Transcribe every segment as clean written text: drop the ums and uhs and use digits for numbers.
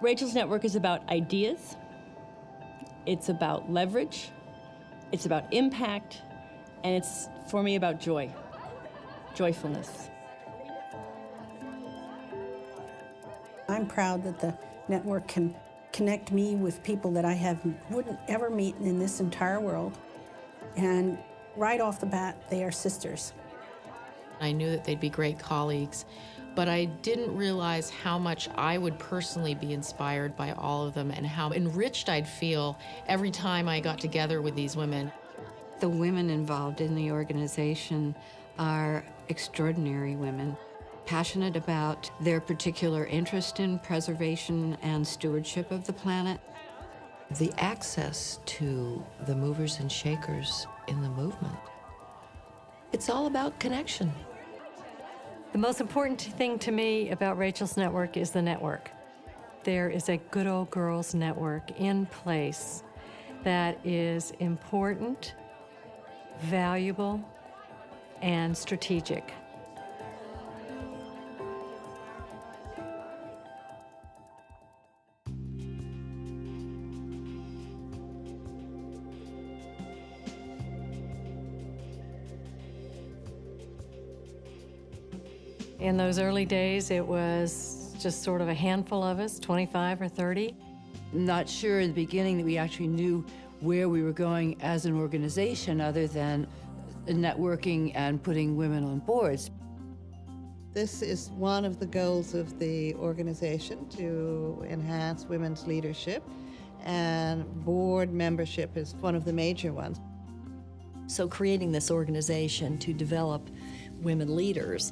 Rachel's Network is about ideas, it's about leverage, it's about impact, and it's, for me, about joy, joyfulness. I'm proud that the network can connect me with people that I wouldn't ever meet in this entire world. And right off the bat, they are sisters. I knew that they'd be great colleagues, but I didn't realize how much I would personally be inspired by all of them and how enriched I'd feel every time I got together with these women. The women involved in the organization are extraordinary women, passionate about their particular interest in preservation and stewardship of the planet. The access to the movers and shakers in the movement. It's all about connection. The most important thing to me about Rachel's Network is the network. There is a good old girls network in place that is important, valuable, and strategic. In those early days, it was just sort of a handful of us, 25 or 30. Not sure in the beginning that we actually knew where we were going as an organization other than networking and putting women on boards. This is one of the goals of the organization, to enhance women's leadership, and board membership is one of the major ones. So creating this organization to develop women leaders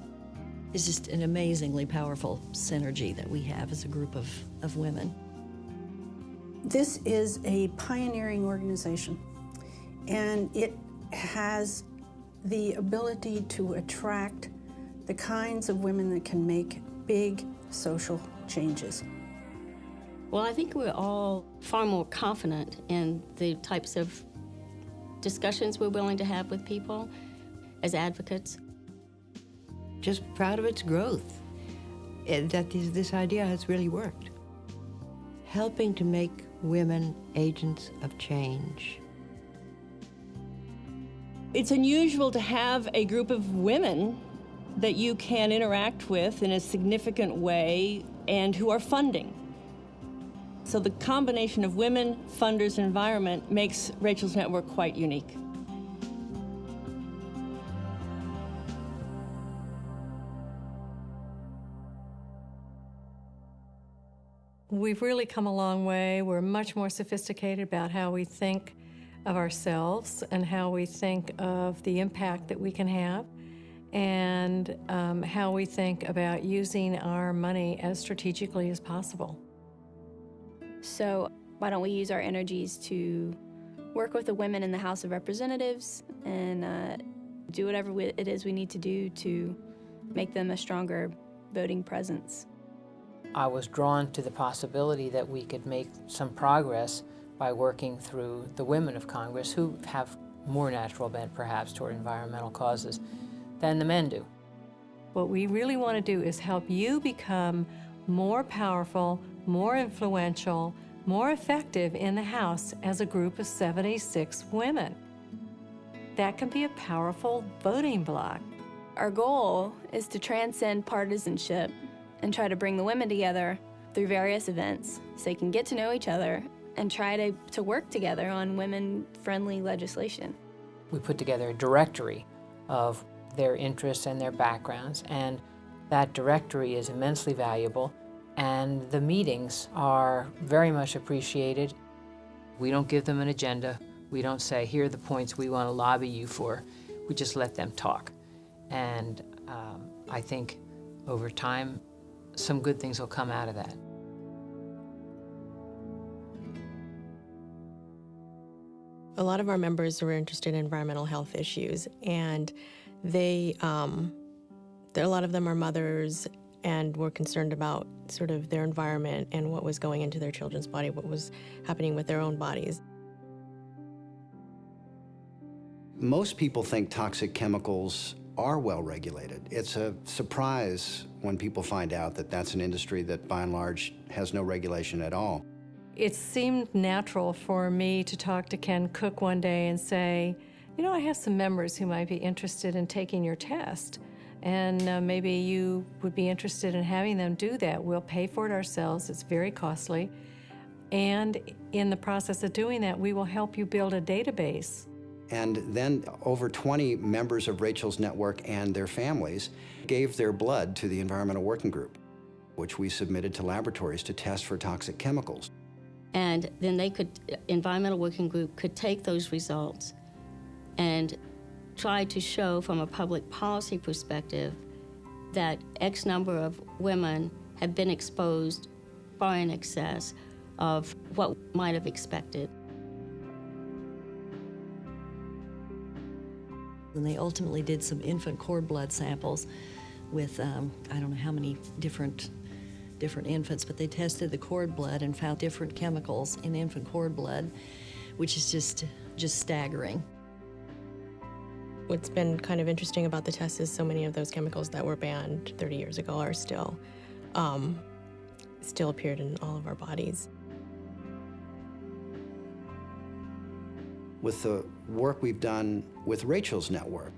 is just an amazingly powerful synergy that we have as a group of women. This is a pioneering organization, and it has the ability to attract the kinds of women that can make big social changes. Well, I think we're all far more confident in the types of discussions we're willing to have with people as advocates. Just proud of its growth, and that this idea has really worked. Helping to make women agents of change. It's unusual to have a group of women that you can interact with in a significant way and who are funding. So the combination of women, funders, and environment makes Rachel's Network quite unique. We've really come a long way. We're much more sophisticated about how we think of ourselves and how we think of the impact that we can have, and how we think about using our money as strategically as possible. So why don't we use our energies to work with the women in the House of Representatives and do whatever it is we need to do to make them a stronger voting presence. I was drawn to the possibility that we could make some progress by working through the women of Congress, who have more natural bent perhaps toward environmental causes than the men do. What we really want to do is help you become more powerful, more influential, more effective in the House as a group of 76 women. That can be a powerful voting bloc. Our goal is to transcend partisanship and try to bring the women together through various events so they can get to know each other and try to work together on women-friendly legislation. We put together a directory of their interests and their backgrounds, and that directory is immensely valuable, and the meetings are very much appreciated. We don't give them an agenda. We don't say, here are the points we want to lobby you for. We just let them talk. And I think over time, some good things will come out of that. A lot of our members were interested in environmental health issues, and a lot of them are mothers and were concerned about sort of their environment and what was going into their children's body, what was happening with their own bodies. Most people think toxic chemicals are well regulated. It's a surprise when people find out that that's an industry that, by and large, has no regulation at all. It seemed natural for me to talk to Ken Cook one day and say, you know, I have some members who might be interested in taking your test, and maybe you would be interested in having them do that. We'll pay for it ourselves. It's very costly. And in the process of doing that, we will help you build a database. And then over 20 members of Rachel's network and their families gave their blood to the Environmental Working Group, which we submitted to laboratories to test for toxic chemicals. And then Environmental Working Group could take those results and try to show from a public policy perspective that X number of women have been exposed far in excess of what might have expected. And they ultimately did some infant cord blood samples with, I don't know how many different infants, but they tested the cord blood and found different chemicals in infant cord blood, which is just staggering. What's been kind of interesting about the test is so many of those chemicals that were banned 30 years ago are still appeared in all of our bodies. With the work we've done with Rachel's network,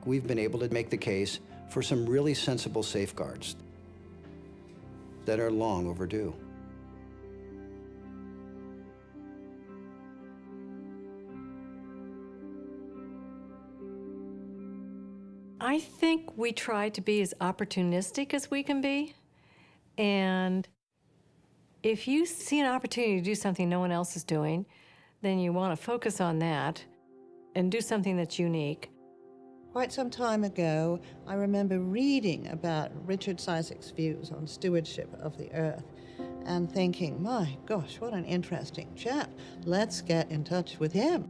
we've been able to make the case for some really sensible safeguards that are long overdue. I think we try to be as opportunistic as we can be. And if you see an opportunity to do something no one else is doing, then you want to focus on that and do something that's unique. Quite some time ago, I remember reading about Richard Cizik's views on stewardship of the earth and thinking, my gosh, what an interesting chap. Let's get in touch with him.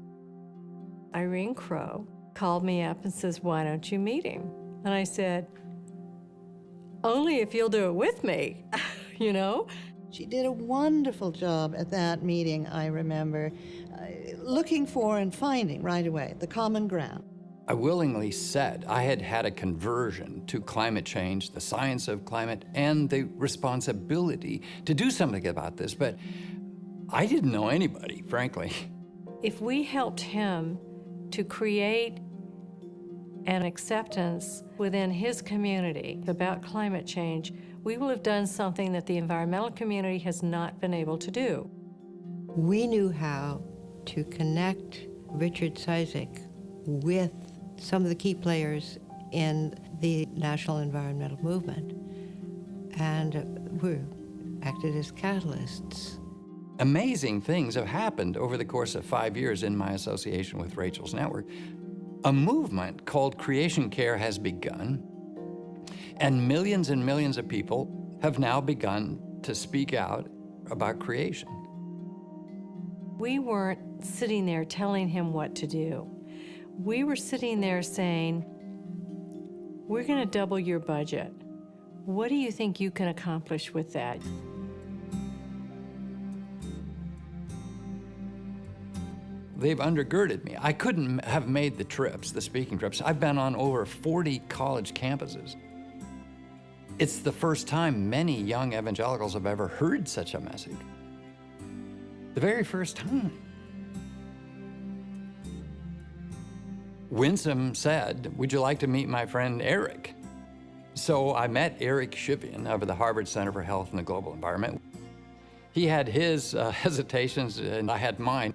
Irene Crow called me up and says, why don't you meet him? And I said, only if you'll do it with me, you know? She did a wonderful job at that meeting, I remember, looking for and finding right away the common ground. I willingly said I had had a conversion to climate change, the science of climate, and the responsibility to do something about this, but I didn't know anybody, frankly. If we helped him to create an acceptance within his community about climate change, we will have done something that the environmental community has not been able to do. We knew how to connect Richard Cizik with some of the key players in the national environmental movement, and we acted as catalysts. Amazing things have happened over the course of 5 years in my association with Rachel's Network. A movement called Creation Care has begun, and millions of people have now begun to speak out about creation. We weren't sitting there telling him what to do. We were sitting there saying, we're going to double your budget. What do you think you can accomplish with that? They've undergirded me. I couldn't have made the trips, the speaking trips. I've been on over 40 college campuses. It's the first time many young evangelicals have ever heard such a message. The very first time. Winsome said, would you like to meet my friend Eric? So I met Eric Shivian of the Harvard Center for Health and the Global Environment. He had his hesitations and I had mine.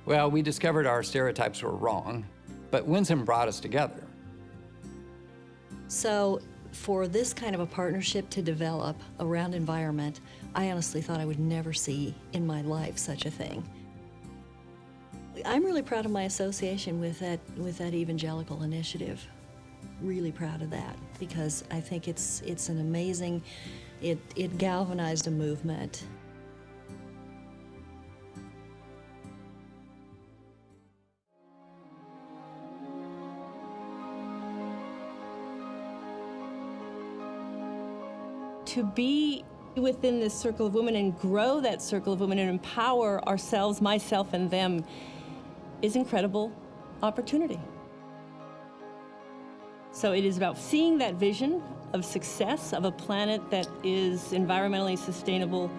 Well, we discovered our stereotypes were wrong, but Winsome brought us together. So for this kind of a partnership to develop around environment, I honestly thought I would never see in my life such a thing. I'm really proud of my association with that evangelical initiative. Really proud of that, because I think it's an amazing, it galvanized a movement. To be within this circle of women and grow that circle of women and empower ourselves, myself and them, is incredible opportunity. So it is about seeing that vision of success of a planet that is environmentally sustainable,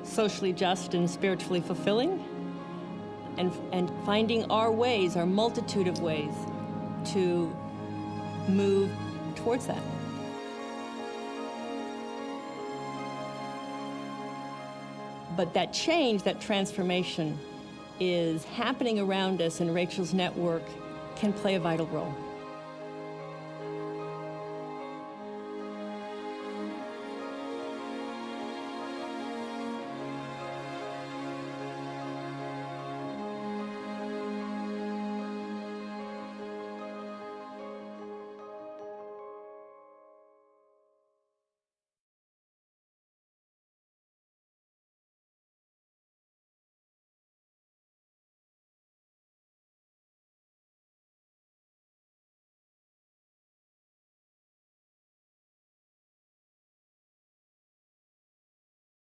socially just, and spiritually fulfilling, and finding our ways, our multitude of ways to move towards that. But that change, that transformation, is happening around us, and Rachel's network can play a vital role.